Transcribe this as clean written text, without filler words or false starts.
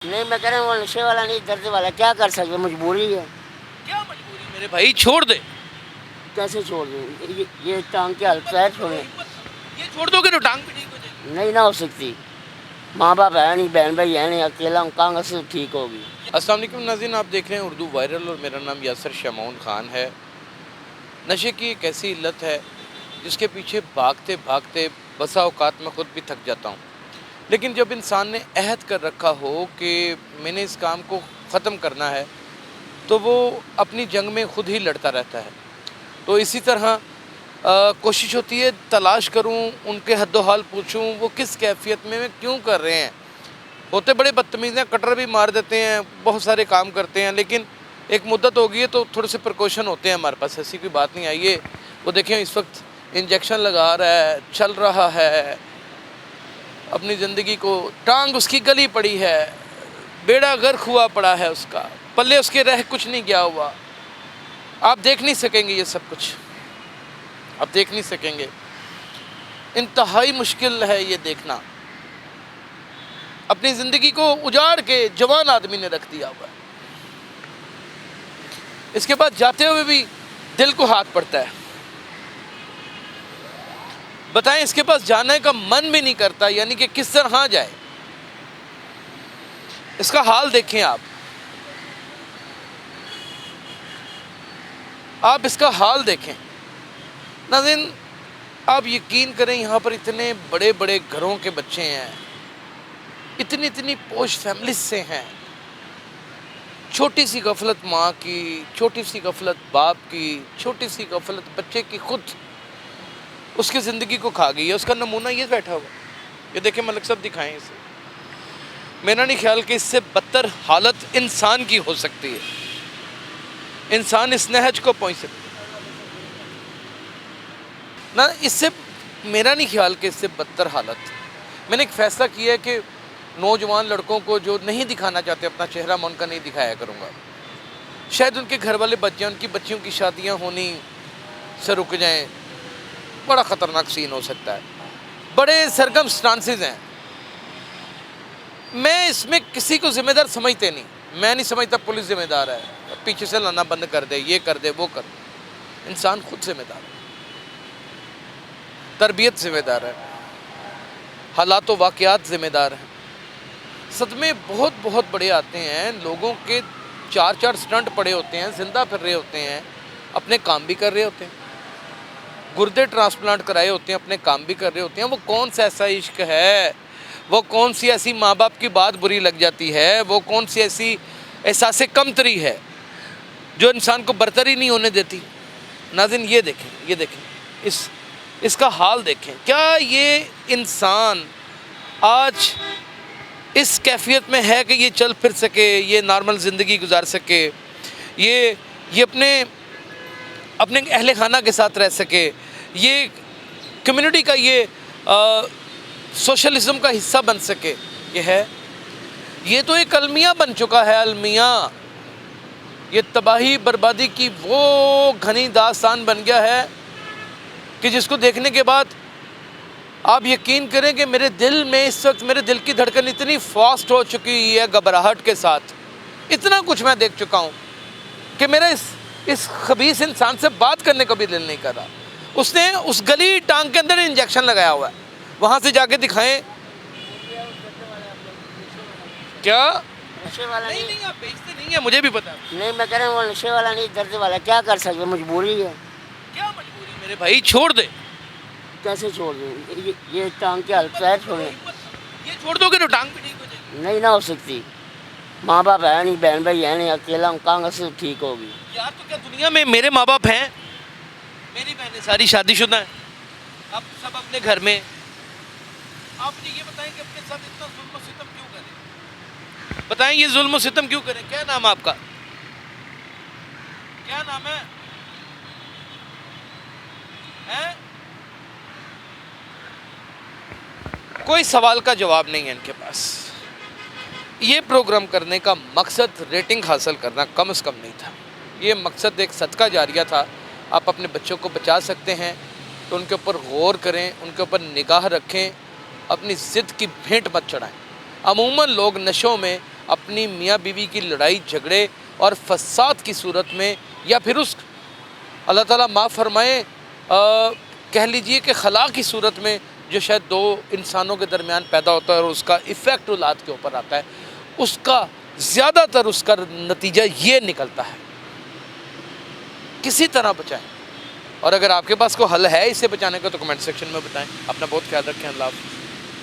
नहीं, मैं कह रहा हूँ वो नशे वाला नहीं, दर्द वाला, क्या कर सकते, मजबूरी है। क्या मजबूरी मेरे भाई, छोड़ दे। कैसे छोड़ दूँ, ये टांग की हालत है, छोड़े ये छोड़ दोगे तो टांग भी ठीक हो जाएगी। नहीं ना हो सकती। माँ बाप है नहीं, बहन भाई है नहीं, अकेला हूँ, कहाँ से ठीक होगी। अस्सलाम वालेकुम नाज़रीन, आप देख रहे हैं उर्दू वायरल और मेरा नाम यासर शमाउन ख़ान है। नशे की एक ऐसी इल्लत है जिसके पीछे भागते भागते बसा औकात में ख़ुद भी थक जाता हूँ। लेकिन जब इंसान ने अहद कर रखा हो कि मैंने इस काम को ख़त्म करना है, तो वो अपनी जंग में ख़ुद ही लड़ता रहता है। तो इसी तरह कोशिश होती है तलाश करूं, उनके हद्दो-हाल पूछूं, वो किस कैफ़ियत में क्यों कर रहे हैं। होते बड़े बदतमीज़ हैं, कटर भी मार देते हैं, बहुत सारे काम करते हैं, लेकिन एक मुद्दत हो गई है तो थोड़े से प्रिकॉशन होते हैं हमारे पास, ऐसी कोई बात नहीं आई है। वो देखें इस वक्त इंजेक्शन लगा रहा है, चल रहा है, अपनी ज़िंदगी को टांग उसकी गली पड़ी है, बेड़ा गर्क हुआ पड़ा है उसका, पल्ले उसके रह कुछ नहीं गया हुआ। आप देख नहीं सकेंगे ये सब कुछ, आप देख नहीं सकेंगे। इंतहाई मुश्किल है ये देखना। अपनी ज़िंदगी को उजाड़ के जवान आदमी ने रख दिया हुआ है। इसके बाद जाते हुए भी दिल को हाथ पड़ता है। बताएं, इसके पास जाने का मन भी नहीं करता, यानी कि किस तरह जाए। इसका हाल देखें आप इसका हाल देखें। नाज़रीन, आप यकीन करें, यहाँ पर इतने बड़े बड़े घरों के बच्चे हैं, इतनी इतनी पोश फैमिली से हैं। छोटी सी गफलत माँ की, छोटी सी गफलत बाप की, छोटी सी गफलत बच्चे की खुद उसकी ज़िंदगी को खा गई है। उसका नमूना ये बैठा हुआ, ये देखें, मलिक साहब दिखाएं इसे। मेरा नहीं ख्याल कि इससे बदतर हालत इंसान की हो सकती है, इंसान इस नहज को पहुँच सकता ना। इससे मेरा नहीं ख्याल कि इससे बदतर हालत। मैंने एक फ़ैसला किया है कि नौजवान लड़कों को जो नहीं दिखाना चाहते अपना चेहरा, मैं उनका नहीं दिखाया करूँगा। शायद उनके घर वाले बच जाएं, उनकी बच्चियों की शादियाँ होनी से रुक जाएं, बड़ा ख़तरनाक सीन हो सकता है। बड़े सरकमस्टांसेस हैं। मैं इसमें किसी को ज़िम्मेदार समझते नहीं। मैं नहीं समझता पुलिस ज़िम्मेदार है, पीछे से लाना बंद कर दे, ये कर दे, वो कर दे। इंसान खुद ज़िम्मेदार है, तरबियत ज़िम्मेदार है, हालात व वाक़यात ज़िम्मेदार हैं। सदमे बहुत बहुत बड़े आते हैं, लोगों के 4-4 स्टंट पड़े होते हैं, ज़िंदा फिर रहे होते हैं, अपने काम भी कर रहे होते हैं, गुर्दे ट्रांसप्लांट कराए होते हैं, अपने काम भी कर रहे होते हैं। वो कौन सा ऐसा इश्क है, वो कौन सी ऐसी माँ बाप की बात बुरी लग जाती है, वो कौन सी ऐसी एहसास कमतरी है जो इंसान को बरतरी नहीं होने देती। नाज़रीन, ये देखें, इसका हाल देखें। क्या ये इंसान आज इस कैफियत में है कि ये चल फिर सके, ये नॉर्मल ज़िंदगी गुजार सके, ये अपने अहले खाना के साथ रह सके, ये कम्युनिटी का ये सोशलिज्म का हिस्सा बन सके? ये तो एक अलमिया बन चुका है, अलमिया। ये तबाही बर्बादी की वो घनी दास्तान बन गया है कि जिसको देखने के बाद आप यकीन करें कि मेरे दिल में इस वक्त, मेरे दिल की धड़कन इतनी फास्ट हो चुकी है घबराहट के साथ। इतना कुछ मैं देख चुका हूँ कि मेरा इस खबीस इंसान से बात करने को भी दिल नहीं कर रहा। उसने उस गली टांग के अंदर इंजेक्शन लगाया हुआ है, वहाँ से जाके दिखाएं। क्या नशे वाला नहीं, आप बेचते नहीं है, मुझे भी पता है। नहीं, मैं कह रहा हूँ वो नशे वाला नहीं, दर्द वाला, क्या कर सकते, मजबूरी है। क्या मजबूरी मेरे भाई, छोड़ दे। कैसे छोड़ दूँ, ये टांग की हालत है, छोड़े ये छोड़ दोगे तो टांग भी ठीक हो जाएगी। नहीं ना हो सकती। माँ बाप है नहीं, बहन भाई है नहीं, अकेला हूँ, कहाँ से ठीक होगी। यार, तो क्या दुनिया में मेरे माँ बाप हैं? मेरी बहनें सारी शादीशुदा हैं, अब सब अपने घर में। आप मुझे ये बताएं कि अपने साथ इतना जुल्म सितम क्यों करें? बताएं, ये जुल्म सितम क्यों करें? क्या नाम है आपका? क्या नाम है? हैं? कोई सवाल का जवाब नहीं है इनके पास। ये प्रोग्राम करने का मकसद रेटिंग हासिल करना कम से कम नहीं था। ये मकसद एक सदका जारिया था। आप अपने बच्चों को बचा सकते हैं तो उनके ऊपर गौर करें, उनके ऊपर निगाह रखें, अपनी ज़िद की भेंट मत चढ़ाएं। अमूमन लोग नशों में اپنی میاں بیوی کی لڑائی جھگڑے اور فساد کی صورت میں، یا پھر اس اللہ تعالیٰ معاف فرمائے کہہ لیجئے کہ خلا کی صورت میں جو شاید دو انسانوں کے درمیان پیدا ہوتا ہے اور اس کا ایفیکٹ اولاد کے اوپر آتا ہے، اس کا زیادہ تر اس کا نتیجہ یہ نکلتا ہے۔ کسی طرح بچائیں، اور اگر آپ کے پاس کوئی حل ہے اسے بچانے کا تو کمنٹ سیکشن میں بتائیں۔ اپنا بہت خیال رکھیں، اللہ حافظ۔